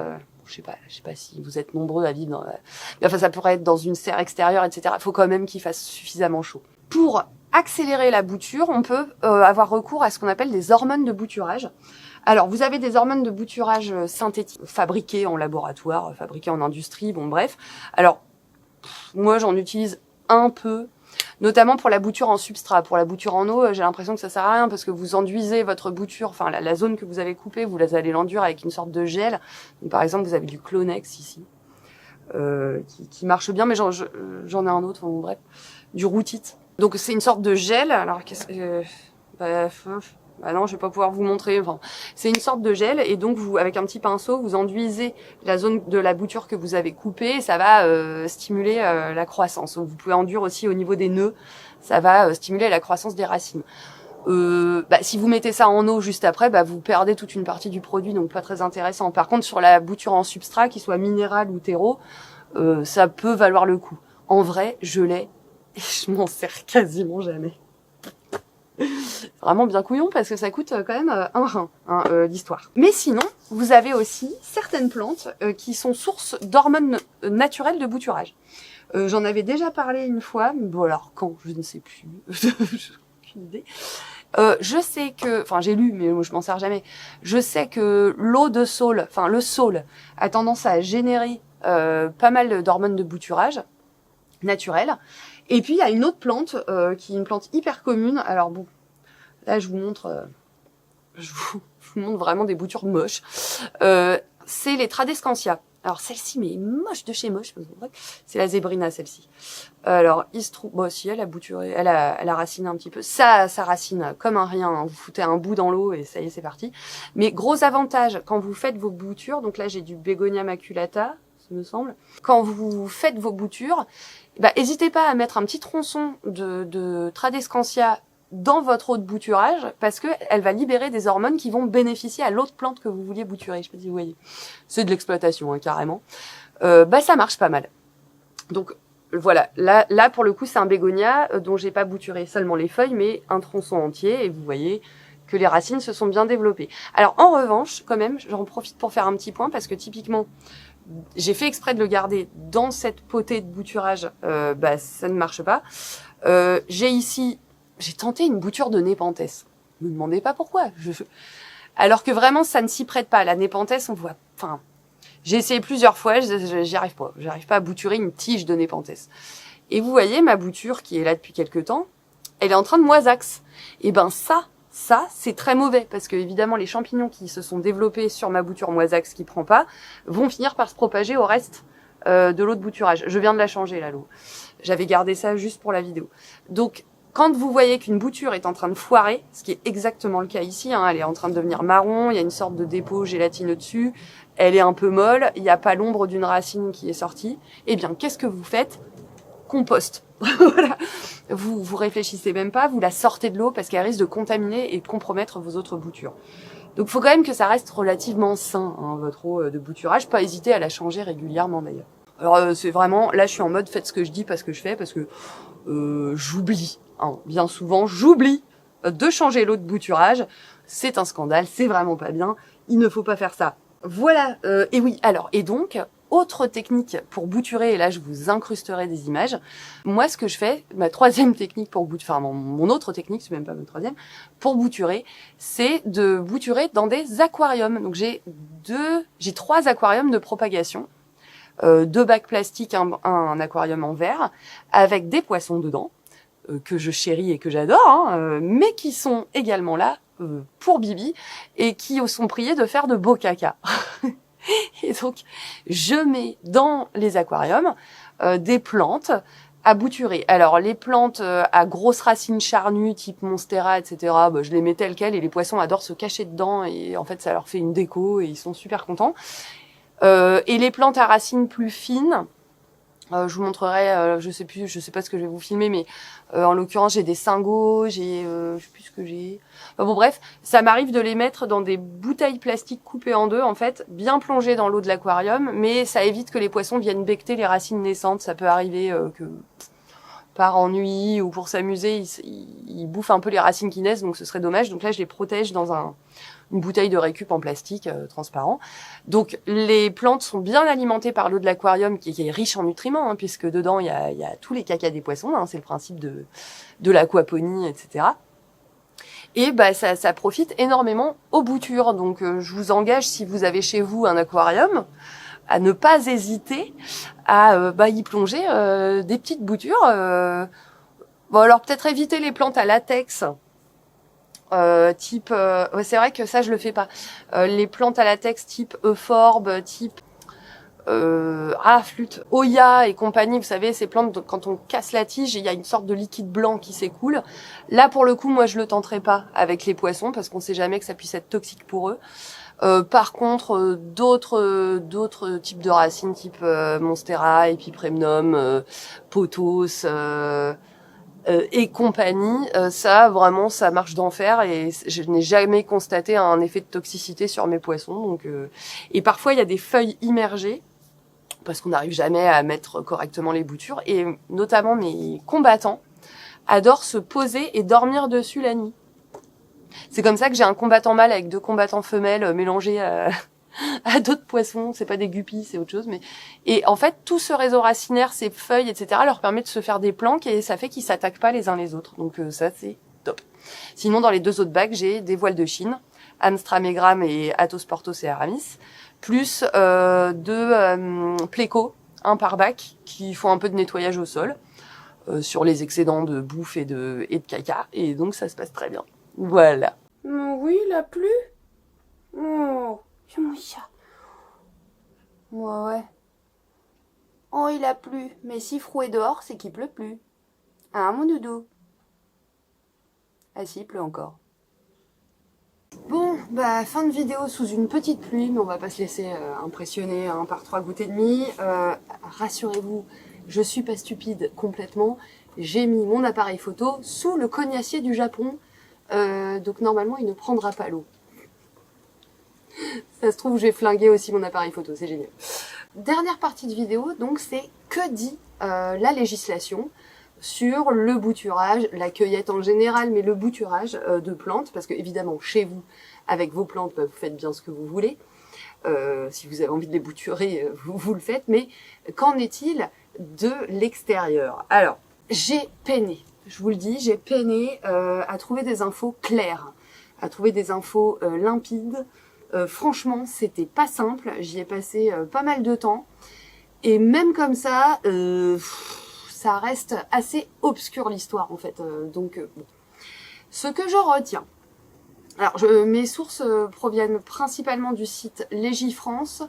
je sais pas si vous êtes nombreux à vivre mais enfin, ça pourrait être dans une serre extérieure, etc. Il faut quand même qu'il fasse suffisamment chaud. Pour accélérer la bouture, on peut avoir recours à ce qu'on appelle des hormones de bouturage. Alors, vous avez des hormones de bouturage synthétiques, fabriquées en laboratoire, fabriquées en industrie, bon bref. Alors, moi j'en utilise un peu, notamment pour la bouture en substrat. Pour la bouture en eau, j'ai l'impression que ça sert à rien parce que vous enduisez votre bouture, enfin la zone que vous avez coupée, vous allez l'enduire avec une sorte de gel. Donc, par exemple, vous avez du Clonex ici, qui marche bien, mais j'en ai un autre, bon, bref, du Rootite. Donc c'est une sorte de gel. Alors non, je vais pas pouvoir vous montrer. Enfin, c'est une sorte de gel et donc vous, avec un petit pinceau, vous enduisez la zone de la bouture que vous avez coupée. Et ça va stimuler la croissance. Vous pouvez enduire aussi au niveau des nœuds. Ça va stimuler la croissance des racines. Si vous mettez ça en eau juste après, vous perdez toute une partie du produit, donc pas très intéressant. Par contre, sur la bouture en substrat, qu'il soit minéral ou terreau, ça peut valoir le coup. En vrai, je l'ai. Et je m'en sers quasiment jamais. Vraiment bien couillon parce que ça coûte quand même un rein, l'histoire. Mais sinon, vous avez aussi certaines plantes qui sont sources d'hormones naturelles de bouturage. J'en avais déjà parlé une fois, mais bon alors quand, je ne sais plus. J'ai aucune idée. Je sais que, enfin j'ai lu, mais je m'en sers jamais. Je sais que l'eau de saule, enfin le saule, a tendance à générer pas mal d'hormones de bouturage naturelles. Et puis il y a une autre plante qui est une plante hyper commune. Alors bon, là je vous montre vraiment des boutures moches. C'est les Tradescantia. Alors celle-ci, mais moche de chez moche. C'est la Zébrina, celle-ci. Alors il se trouve, bon si elle a bouturé, elle a raciné un petit peu. Ça racine comme un rien. Vous foutez un bout dans l'eau et ça y est, c'est parti. Mais gros avantage quand vous faites vos boutures. Donc là j'ai du Bégonia maculata, ça me semble. Quand vous faites vos boutures, n'hésitez pas à mettre un petit tronçon de Tradescantia dans votre eau de bouturage parce que elle va libérer des hormones qui vont bénéficier à l'autre plante que vous vouliez bouturer. Je sais pas si vous voyez. C'est de l'exploitation, hein, carrément. Ça marche pas mal. Donc voilà, là pour le coup c'est un bégonia dont j'ai pas bouturé seulement les feuilles mais un tronçon entier et vous voyez que les racines se sont bien développées. Alors en revanche, quand même, j'en profite pour faire un petit point parce que typiquement j'ai fait exprès de le garder dans cette potée de bouturage, ça ne marche pas. J'ai tenté une bouture de Nepenthes. Ne me demandez pas pourquoi. Alors que vraiment ça ne s'y prête pas. La Nepenthes, on voit, j'ai essayé plusieurs fois, j'y arrive pas. J'arrive pas à bouturer une tige de Nepenthes. Et vous voyez, ma bouture qui est là depuis quelques temps, elle est en train de moisax. Et ça, c'est très mauvais parce que évidemment les champignons qui se sont développés sur ma bouture moisax qui prend pas vont finir par se propager au reste de l'eau de bouturage. Je viens de la changer là, l'eau. J'avais gardé ça juste pour la vidéo. Donc quand vous voyez qu'une bouture est en train de foirer, ce qui est exactement le cas ici, hein, elle est en train de devenir marron, il y a une sorte de dépôt gélatineux dessus, elle est un peu molle, il n'y a pas l'ombre d'une racine qui est sortie, eh bien qu'est-ce que vous faites? Compost. Voilà. Vous réfléchissez même pas, vous la sortez de l'eau parce qu'elle risque de contaminer et de compromettre vos autres boutures. Donc il faut quand même que ça reste relativement sain, hein, votre eau de bouturage, pas hésiter à la changer régulièrement d'ailleurs. Alors c'est vraiment, là je suis en mode faites ce que je dis, pas ce que je fais, parce que j'oublie, hein, bien souvent j'oublie de changer l'eau de bouturage, c'est un scandale, c'est vraiment pas bien, il ne faut pas faire ça. Voilà, et oui, alors, et donc, autre technique pour bouturer, et là je vous incrusterai des images, moi ce que je fais, ma troisième technique pour bouturer, mon autre technique, c'est même pas ma troisième, pour bouturer, c'est de bouturer dans des aquariums. Donc j'ai 3 aquariums de propagation, 2 bacs plastiques, un aquarium en verre, avec des poissons dedans, que je chéris et que j'adore, hein, mais qui sont également là pour Bibi et qui sont priés de faire de beaux caca. Et donc, je mets dans les aquariums des plantes à bouturer. Alors, les plantes à grosses racines charnues, type Monstera, etc., je les mets telles quelles et les poissons adorent se cacher dedans et en fait, ça leur fait une déco et ils sont super contents. Et les plantes à racines plus fines, je vous montrerai, je sais pas ce que je vais vous filmer, mais en l'occurrence j'ai des singos, je sais plus ce que j'ai. Bon bref, ça m'arrive de les mettre dans des bouteilles plastiques coupées en deux, en fait, bien plongées dans l'eau de l'aquarium, mais ça évite que les poissons viennent becqueter les racines naissantes. Ça peut arriver que par ennui ou pour s'amuser, ils bouffent un peu les racines qui naissent, donc ce serait dommage. Donc là, je les protège dans une bouteille de récup en plastique transparent. Donc les plantes sont bien alimentées par l'eau de l'aquarium qui est riche en nutriments, hein, puisque dedans il y a tous les cacas des poissons, hein, c'est le principe de l'aquaponie, etc. Et ça profite énormément aux boutures. Donc je vous engage, si vous avez chez vous un aquarium, à ne pas hésiter à y plonger des petites boutures. Bon alors peut-être éviter les plantes à latex. Type c'est vrai que ça je le fais pas, les plantes à latex type euphorbe, type flûte, Oya et compagnie, vous savez ces plantes quand on casse la tige il y a une sorte de liquide blanc qui s'écoule. Là pour le coup moi je le tenterai pas avec les poissons parce qu'on sait jamais que ça puisse être toxique pour eux. Par contre d'autres types de racines type Monstera, Epipremnum, Pothos, et compagnie, ça vraiment ça marche d'enfer et je n'ai jamais constaté un effet de toxicité sur mes poissons. Donc et parfois il y a des feuilles immergées parce qu'on n'arrive jamais à mettre correctement les boutures et notamment mes combattants adorent se poser et dormir dessus la nuit. C'est comme ça que j'ai un combattant mâle avec 2 combattants femelles mélangés à d'autres poissons, c'est pas des guppies, c'est autre chose, mais et en fait tout ce réseau racinaire, ces feuilles, etc. leur permet de se faire des planques et ça fait qu'ils s'attaquent pas les uns les autres. Donc ça c'est top. Sinon dans les 2 autres bacs j'ai des voiles de Chine, Amstramegram et Athos portos et Aramis, plus 2 plécos, un par bac, qui font un peu de nettoyage au sol sur les excédents de bouffe et de caca, et donc ça se passe très bien. Voilà. Oui, il a plu. Oh. C'est mon chat. Ouais. Oh, il a plu. Mais si Frou est dehors, c'est qu'il pleut plus. Hein, mon doudou? Ah si, il pleut encore. Bon, fin de vidéo sous une petite pluie, mais on va pas se laisser impressionner par 3 gouttes et demi. Rassurez-vous, je suis pas stupide complètement, j'ai mis mon appareil photo sous le cognacier du Japon, donc normalement il ne prendra pas l'eau. Ça se trouve, j'ai flingué aussi mon appareil photo, c'est génial. Dernière partie de vidéo, donc c'est que dit la législation sur le bouturage, la cueillette en général, mais le bouturage de plantes, parce que évidemment chez vous, avec vos plantes, bah, vous faites bien ce que vous voulez. Si vous avez envie de les bouturer, vous le faites, mais qu'en est-il de l'extérieur? Alors, j'ai peiné, je vous le dis, j'ai peiné à trouver des infos claires, à trouver des infos limpides. Franchement, c'était pas simple, j'y ai passé pas mal de temps, et même comme ça, ça reste assez obscur l'histoire en fait. Donc, bon. Ce que je retiens, alors mes sources proviennent principalement du site Légifrance,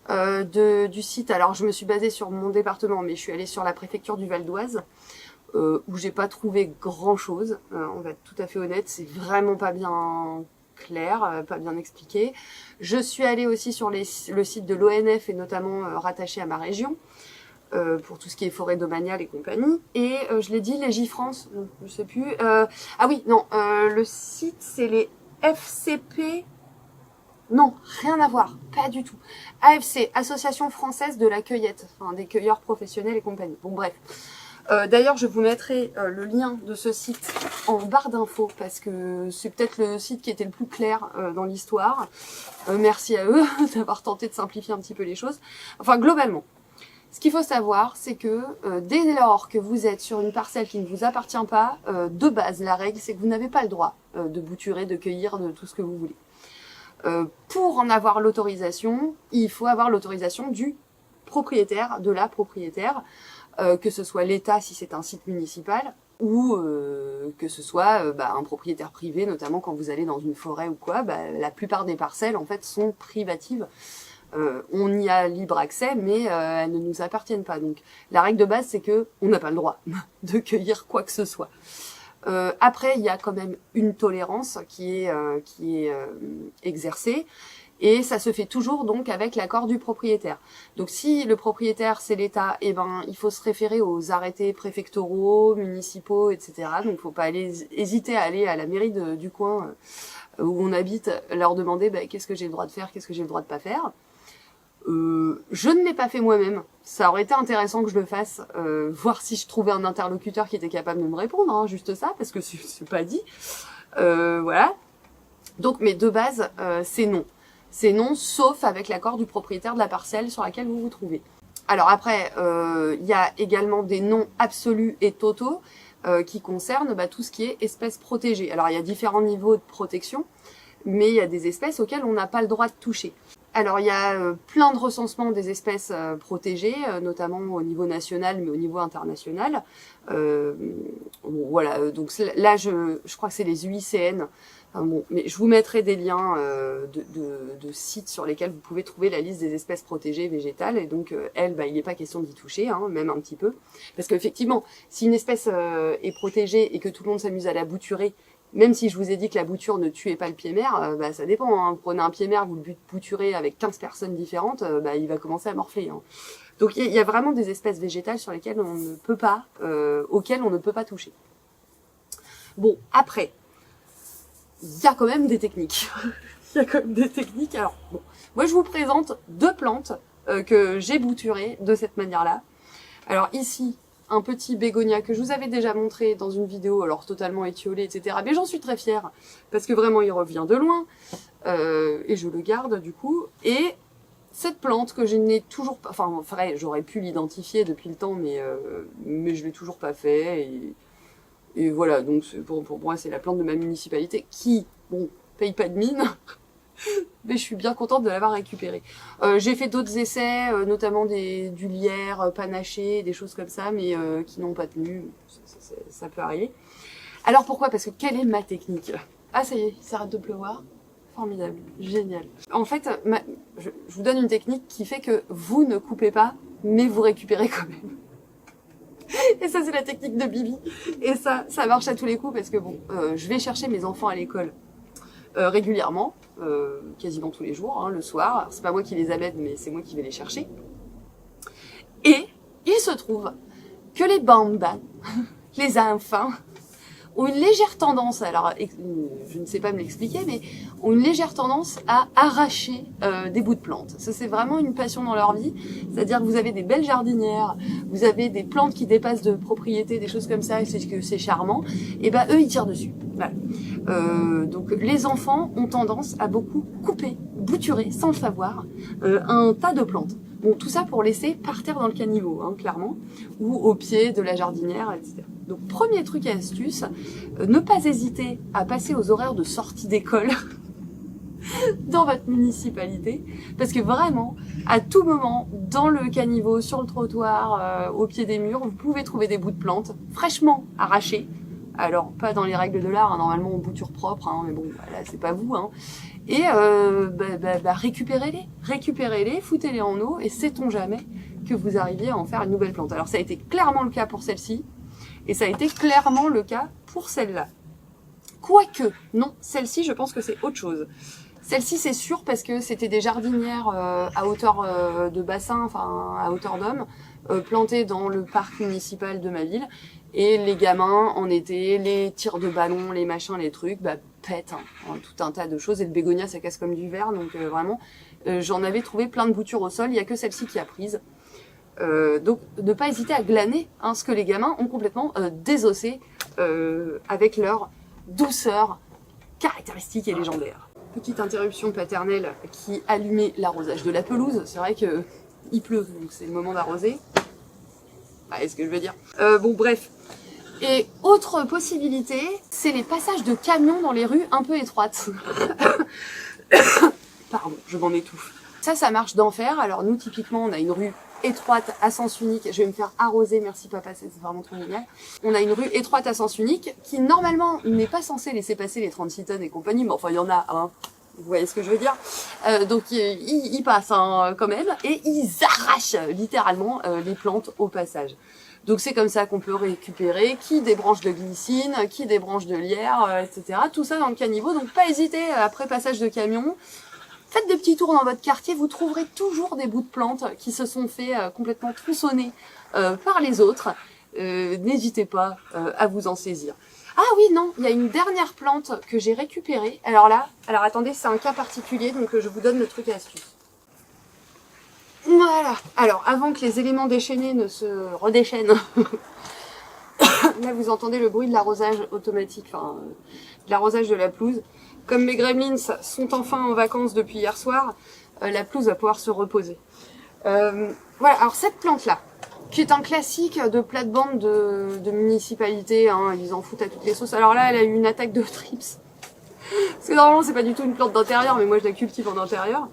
du site, alors je me suis basée sur mon département, mais je suis allée sur la préfecture du Val d'Oise, où j'ai pas trouvé grand chose, on va être tout à fait honnête, c'est vraiment pas bien clair, pas bien expliqué. Je suis allée aussi sur le site de l'ONF et notamment rattaché à ma région, pour tout ce qui est forêt domaniale et compagnie. Et je l'ai dit, Légifrance, je sais plus. Ah oui, non, le site c'est les FCP. Non, rien à voir, pas du tout. AFC, Association Française de la Cueillette, enfin des cueilleurs professionnels et compagnie. Bon bref. D'ailleurs, je vous mettrai le lien de ce site en barre d'infos parce que c'est peut-être le site qui était le plus clair dans l'histoire. Merci à eux d'avoir tenté de simplifier un petit peu les choses. Enfin, globalement, ce qu'il faut savoir, c'est que dès lors que vous êtes sur une parcelle qui ne vous appartient pas, de base, la règle, c'est que vous n'avez pas le droit de bouturer, de cueillir, de tout ce que vous voulez. Pour en avoir l'autorisation, il faut avoir l'autorisation du propriétaire, de la propriétaire, que ce soit l'État si c'est un site municipal, ou que ce soit un propriétaire privé, notamment quand vous allez dans une forêt ou quoi, la plupart des parcelles en fait sont privatives. On y a libre accès, mais elles ne nous appartiennent pas. Donc la règle de base, c'est que on n'a pas le droit de cueillir quoi que ce soit. Après, il y a quand même une tolérance qui est exercée. Et ça se fait toujours donc avec l'accord du propriétaire. Donc si le propriétaire c'est l'État, eh ben il faut se référer aux arrêtés préfectoraux, municipaux, etc. Donc faut pas hésiter à aller à la mairie du coin où on habite, leur demander qu'est-ce que j'ai le droit de faire, qu'est-ce que j'ai le droit de pas faire. Je ne l'ai pas fait moi-même. Ça aurait été intéressant que je le fasse, voir si je trouvais un interlocuteur qui était capable de me répondre, hein, juste ça, parce que c'est pas dit. Voilà. Donc, mais de base, c'est non. C'est non, sauf avec l'accord du propriétaire de la parcelle sur laquelle vous vous trouvez. Alors après, il y a également des non absolus et totaux qui concernent tout ce qui est espèces protégées. Alors il y a différents niveaux de protection, mais il y a des espèces auxquelles on n'a pas le droit de toucher. Alors il y a plein de recensements des espèces protégées, notamment au niveau national, mais au niveau international. Bon, voilà, donc là je crois que c'est les UICN. Bon, mais je vous mettrai des liens de sites sur lesquels vous pouvez trouver la liste des espèces protégées végétales. Et donc, il n'est pas question d'y toucher, hein, même un petit peu. Parce qu'effectivement, si une espèce est protégée et que tout le monde s'amuse à la bouturer, même si je vous ai dit que la bouture ne tuait pas le pied-mère, ça dépend. Hein. Vous prenez un pied-mère, vous le bouturez avec 15 personnes différentes, il va commencer à morfler. Hein. Donc, il y a vraiment des espèces végétales sur lesquelles on ne peut pas, auxquelles on ne peut pas toucher. Bon, après... il y a quand même des techniques. Il y a quand même des techniques. Alors, bon, moi je vous présente deux plantes que j'ai bouturées de cette manière-là. Alors ici, un petit bégonia que je vous avais déjà montré dans une vidéo, alors totalement étiolé, etc. Mais j'en suis très fière, parce que vraiment il revient de loin, et je le garde du coup. Et cette plante que je n'ai toujours pas... Enfin, vrai, j'aurais pu l'identifier depuis le temps, mais je l'ai toujours pas fait, et voilà, donc pour moi, c'est la plante de ma municipalité qui, bon, paye pas de mine, mais je suis bien contente de l'avoir récupérée. J'ai fait d'autres essais, notamment du lierre panaché, des choses comme ça, mais qui n'ont pas tenu, ça peut arriver. Alors pourquoi? Parce que quelle est ma technique? Ah ça y est, il s'arrête de pleuvoir. Formidable, génial. En fait, je vous donne une technique qui fait que vous ne coupez pas, mais vous récupérez quand même. Et ça, c'est la technique de Bibi. Et ça marche à tous les coups parce que bon, je vais chercher mes enfants à l'école régulièrement, quasiment tous les jours, hein, le soir. C'est pas moi qui les amène, mais c'est moi qui vais les chercher. Et ils se trouve que les bambins, les enfants, ont une légère tendance, alors je ne sais pas me l'expliquer, mais ont une légère tendance à arracher des bouts de plantes. Ça, c'est vraiment une passion dans leur vie. C'est-à-dire que vous avez des belles jardinières, vous avez des plantes qui dépassent de propriété, des choses comme ça, et c'est charmant. Et ben eux, ils tirent dessus. Voilà. Donc les enfants ont tendance à beaucoup couper, bouturer, sans le savoir, un tas de plantes. Bon, tout ça pour laisser par terre dans le caniveau, hein, clairement, ou au pied de la jardinière, etc. Donc, premier truc et astuce, ne pas hésiter à passer aux horaires de sortie d'école dans votre municipalité, parce que vraiment, à tout moment, dans le caniveau, sur le trottoir, au pied des murs, vous pouvez trouver des bouts de plantes fraîchement arrachés. Alors, pas dans les règles de l'art, hein, normalement, on bouture propre, hein, mais bon, là, c'est pas vous, hein. Et récupérez-les, foutez-les en eau, et sait-on jamais que vous arriviez à en faire une nouvelle plante. Alors ça a été clairement le cas pour celle-ci, et ça a été clairement le cas pour celle-là. Quoique, non, celle-ci, je pense que c'est autre chose. Celle-ci, c'est sûr, parce que c'était des jardinières à hauteur de bassin, enfin à hauteur d'homme, plantées dans le parc municipal de ma ville. Et les gamins, en été, les tirs de ballon, les machins, les trucs, pètent, hein, tout un tas de choses. Et le bégonia, ça casse comme du verre, donc vraiment, j'en avais trouvé plein de boutures au sol. Il n'y a que celle-ci qui a prise. Donc, ne pas hésiter à glaner ce que les gamins ont complètement désossé avec leur douceur caractéristique et légendaire. Petite interruption paternelle qui allumait l'arrosage de la pelouse. C'est vrai que il pleut, donc c'est le moment d'arroser. Est-ce que je veux dire bon, bref. Et autre possibilité, c'est les passages de camions dans les rues un peu étroites. Pardon, je m'en étouffe. Ça marche d'enfer. Alors nous, typiquement, on a une rue étroite à sens unique. Je vais me faire arroser, merci papa, c'est vraiment trop génial. On a une rue étroite à sens unique qui, normalement, n'est pas censée laisser passer les 36 tonnes et compagnie, mais enfin, il y en a, hein. Vous voyez ce que je veux dire? Donc ils passent quand même, et ils arrachent littéralement les plantes au passage. Donc c'est comme ça qu'on peut récupérer qui des branches de glycine, qui des branches de lierre, etc. Tout ça dans le caniveau. Donc pas hésiter, après passage de camion, faites des petits tours dans votre quartier, vous trouverez toujours des bouts de plantes qui se sont fait complètement tronçonner par les autres. N'hésitez pas à vous en saisir. Ah oui, non, il y a une dernière plante que j'ai récupérée. Alors attendez, c'est un cas particulier, donc je vous donne le truc et astuce. Voilà. Alors, avant que les éléments déchaînés ne se redéchaînent, là vous entendez le bruit de l'arrosage automatique, enfin, de l'arrosage de la pelouse. Comme mes gremlins sont enfin en vacances depuis hier soir, la pelouse va pouvoir se reposer. Voilà, alors cette plante-là, qui est un classique de plate-bande de municipalité, hein, ils en foutent à toutes les sauces. Alors là, elle a eu une attaque de thrips. Parce que normalement, c'est pas du tout une plante d'intérieur, mais moi je la cultive en intérieur.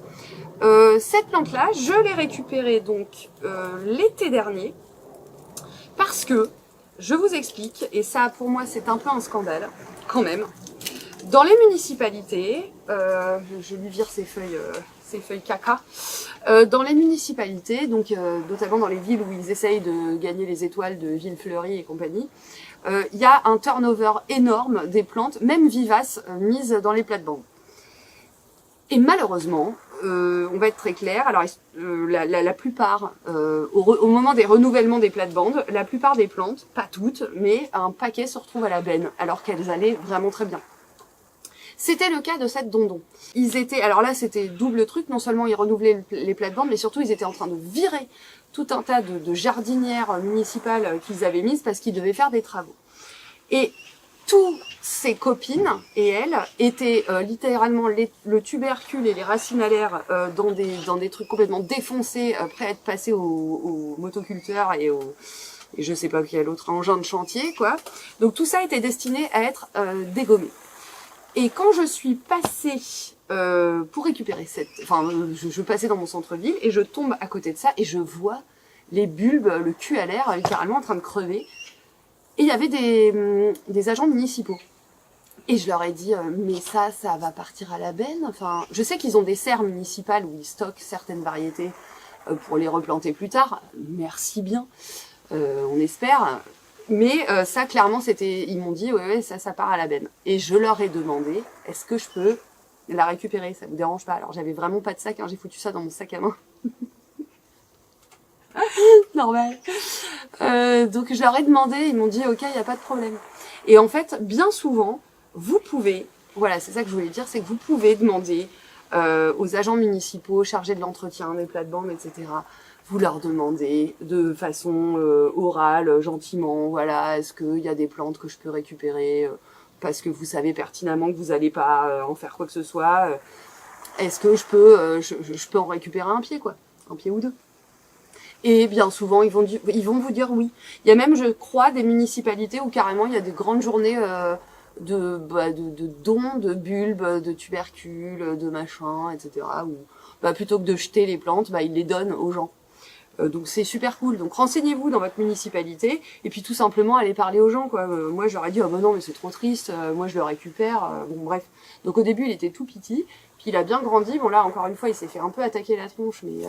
Cette plante-là, je l'ai récupérée donc l'été dernier, parce que, je vous explique, et ça pour moi c'est un peu un scandale, quand même, dans les municipalités, je lui vire ces feuilles caca, dans les municipalités, donc notamment dans les villes où ils essayent de gagner les étoiles de villes fleuries et compagnie, il y a un turnover énorme des plantes, même vivaces, mises dans les plates-bandes. Et malheureusement, on va être très clair, alors la plupart, au moment des renouvellements des plates-bandes, la plupart des plantes, pas toutes, mais un paquet se retrouve à la benne, alors qu'elles allaient vraiment très bien. C'était le cas de cette dondon. Alors là c'était double truc, non seulement ils renouvelaient les plates-bandes, mais surtout ils étaient en train de virer tout un tas de jardinières municipales qu'ils avaient mises parce qu'ils devaient faire des travaux. Et toutes ses copines et elles étaient littéralement le tubercule et les racines à l'air dans des trucs complètement défoncés, prêts à être passés aux motoculteurs et je sais pas quel autre engin de chantier, quoi. Donc tout ça était destiné à être dégommé. Et quand je suis passée pour récupérer je passais dans mon centre-ville et je tombe à côté de ça et je vois les bulbes, le cul à l'air, littéralement en train de crever. Et il y avait des agents municipaux. Et je leur ai dit, mais ça va partir à la benne. Enfin, je sais qu'ils ont des serres municipales où ils stockent certaines variétés pour les replanter plus tard. Merci bien, on espère. Mais ça, clairement, ils m'ont dit, ouais, ça part à la benne. Et je leur ai demandé, est-ce que je peux la récupérer? Ça vous dérange pas? Alors, j'avais vraiment pas de sac, hein, j'ai foutu ça dans mon sac à main. Normal. Donc je leur ai demandé, ils m'ont dit ok, il n'y a pas de problème. Et en fait, bien souvent, vous pouvez, voilà, c'est ça que je voulais dire, c'est que vous pouvez demander aux agents municipaux chargés de l'entretien des plates-bandes, etc. Vous leur demandez de façon orale, gentiment, voilà, est-ce qu'il y a des plantes que je peux récupérer parce que vous savez pertinemment que vous n'allez pas en faire quoi que ce soit. Est-ce que je peux en récupérer un pied, quoi, un pied ou deux. Et bien souvent, ils vont vous dire oui. Il y a même, je crois, des municipalités où carrément il y a des grandes journées de dons, de bulbes, de tubercules, de machins, etc. Où plutôt que de jeter les plantes, ils les donnent aux gens. Donc c'est super cool. Donc renseignez-vous dans votre municipalité et puis tout simplement allez parler aux gens, quoi. Moi je leur ai dit non mais c'est trop triste, moi je le récupère. Bon bref. Donc au début il était tout petit, puis il a bien grandi. Bon là encore une fois il s'est fait un peu attaquer la tronche, mais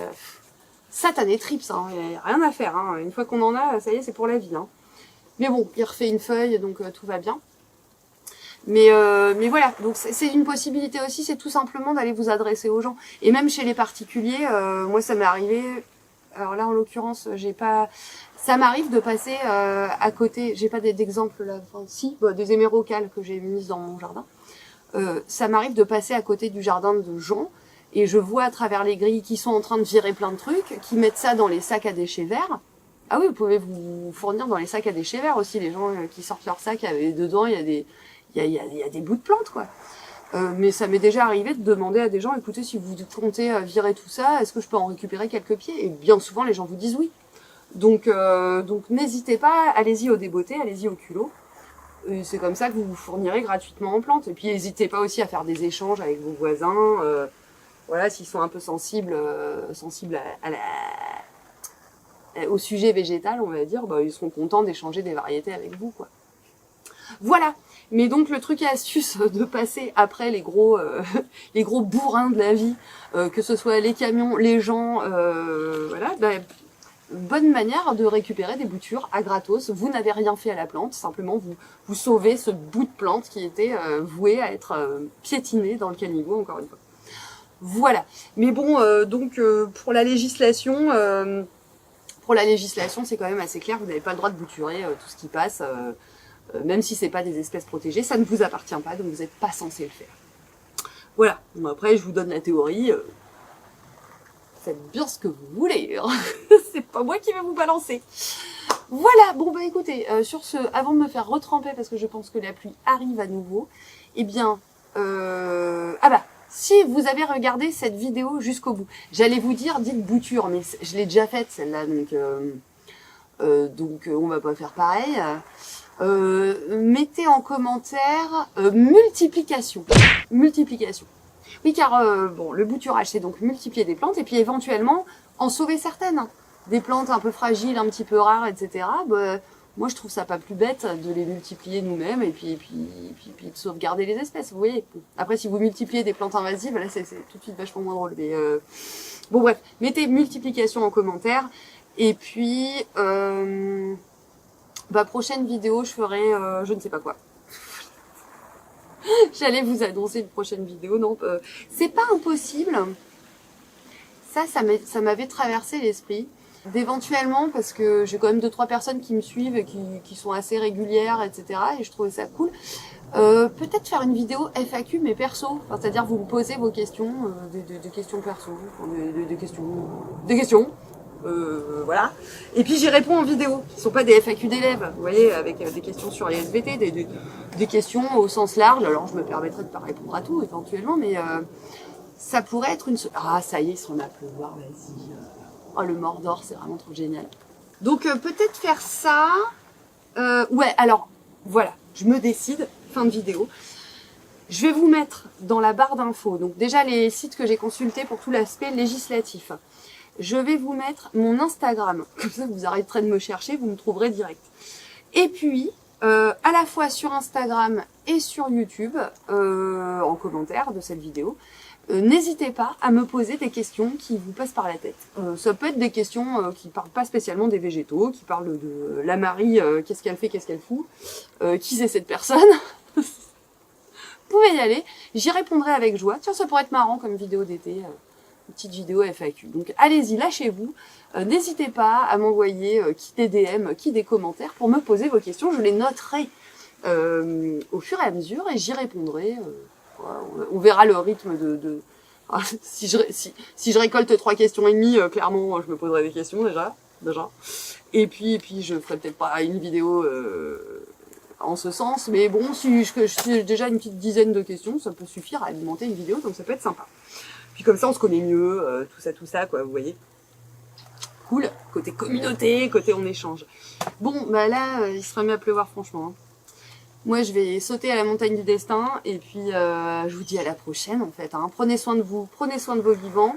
satané trips, hein. Il n'y a rien à faire. Hein. Une fois qu'on en a, ça y est, c'est pour la vie. Hein. Mais bon, il refait une feuille, donc tout va bien. Mais voilà, donc c'est une possibilité aussi, c'est tout simplement d'aller vous adresser aux gens. Et même chez les particuliers, moi ça m'est arrivé. Alors là, en l'occurrence, ça m'arrive de passer à côté. J'ai pas d'exemple là. Enfin, si, des hémérocales que j'ai mises dans mon jardin. Ça m'arrive de passer à côté du jardin de gens et je vois à travers les grilles qui sont en train de virer plein de trucs, qui mettent ça dans les sacs à déchets verts. Ah oui, vous pouvez vous fournir dans les sacs à déchets verts aussi. Les gens qui sortent leur sac, dedans il y a des bouts de plantes, quoi. Mais ça m'est déjà arrivé de demander à des gens, écoutez, si vous comptez virer tout ça, est-ce que je peux en récupérer quelques pieds? Et bien souvent, les gens vous disent oui. Donc n'hésitez pas, allez-y au débeauté, allez-y au culot. Et c'est comme ça que vous vous fournirez gratuitement en plantes. Et puis n'hésitez pas aussi à faire des échanges avec vos voisins. Voilà, s'ils sont un peu sensibles au sujet végétal, on va dire, ils seront contents d'échanger des variétés avec vous, quoi. Voilà. Mais donc le truc et astuce de passer après les gros bourrins de la vie, que ce soit les camions, les gens, voilà, bonne manière de récupérer des boutures à gratos. Vous n'avez rien fait à la plante, simplement vous sauvez ce bout de plante qui était voué à être piétiné dans le caniveau, encore une fois. Voilà. Mais bon, pour la législation, c'est quand même assez clair. Vous n'avez pas le droit de bouturer tout ce qui passe. Même si c'est pas des espèces protégées, ça ne vous appartient pas, donc vous n'êtes pas censé le faire. Voilà. Bon, après, je vous donne la théorie. Faites bien ce que vous voulez. C'est pas moi qui vais vous balancer. Voilà. Bon, écoutez, sur ce, avant de me faire retremper, parce que je pense que la pluie arrive à nouveau, eh bien, si vous avez regardé cette vidéo jusqu'au bout, j'allais vous dire, dites bouture, mais je l'ai déjà faite, celle-là, donc on va pas faire pareil. Mettez en commentaire multiplication. Oui, car le bouturage, c'est donc multiplier des plantes et puis éventuellement en sauver certaines. Des plantes un peu fragiles, un petit peu rares, etc. Moi, je trouve ça pas plus bête de les multiplier nous-mêmes et puis de sauvegarder les espèces, vous voyez. Après, si vous multipliez des plantes invasives, là, c'est tout de suite vachement moins drôle. Mais bon, bref, mettez multiplication en commentaire. Et puis, prochaine vidéo, je ferai je ne sais pas quoi. J'allais vous annoncer une prochaine vidéo, non, c'est pas impossible. Ça m'avait traversé l'esprit. D'éventuellement, parce que j'ai quand même 2-3 personnes qui me suivent et qui sont assez régulières, etc. Et je trouvais ça cool. Peut-être faire une vidéo FAQ mais perso, c'est-à-dire vous me posez vos questions, des questions perso, des questions. Voilà. Et puis j'y réponds en vidéo, qui sont pas des FAQ d'élèves, vous voyez, avec des questions sur les SVT, des questions au sens large. Alors je me permettrai de pas répondre à tout éventuellement, mais ça pourrait être une... Ah ça y est, on a pleuvoir, vas-y. Oh le Mordor, c'est vraiment trop génial. Donc peut-être faire ça. Ouais, alors voilà, je me décide, fin de vidéo. Je vais vous mettre dans la barre d'infos, donc déjà les sites que j'ai consultés pour tout l'aspect législatif. Je vais vous mettre mon Instagram, comme ça vous arrêterez de me chercher, vous me trouverez direct. Et puis, à la fois sur Instagram et sur YouTube, en commentaire de cette vidéo, n'hésitez pas à me poser des questions qui vous passent par la tête. Ça peut être des questions qui parlent pas spécialement des végétaux, qui parlent de la Marie, qu'est-ce qu'elle fait, qu'est-ce qu'elle fout, qui c'est cette personne. Vous pouvez y aller, j'y répondrai avec joie. Tiens, ça pourrait être marrant comme vidéo d'été. Une petite vidéo FAQ. Donc allez-y, lâchez-vous. N'hésitez pas à m'envoyer qui des DM, qui des commentaires pour me poser vos questions. Je les noterai au fur et à mesure et j'y répondrai. Voilà, on verra le rythme de... Ah, si je récolte 3 questions et demie, clairement, je me poserai des questions déjà. Et puis je ferai peut-être pas une vidéo en ce sens, mais bon, si j'ai déjà une petite dizaine de questions, ça peut suffire à alimenter une vidéo, donc ça peut être sympa. Puis comme ça, on se connaît mieux, tout ça, quoi, vous voyez. Cool, côté communauté, côté on échange. Bon, bah là, il serait mieux à pleuvoir, franchement. Hein. Moi, je vais sauter à la montagne du destin, et puis je vous dis à la prochaine, en fait. Hein. Prenez soin de vous, prenez soin de vos vivants.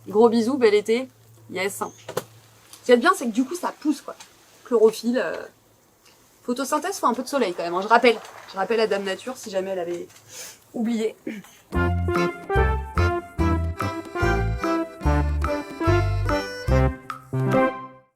Gros bisous, bel été. Yes. Ce qui est bien, c'est que du coup, ça pousse, quoi. Chlorophylle. Photosynthèse, faut un peu de soleil, quand même. Hein. Je rappelle à Dame Nature, si jamais elle avait oublié.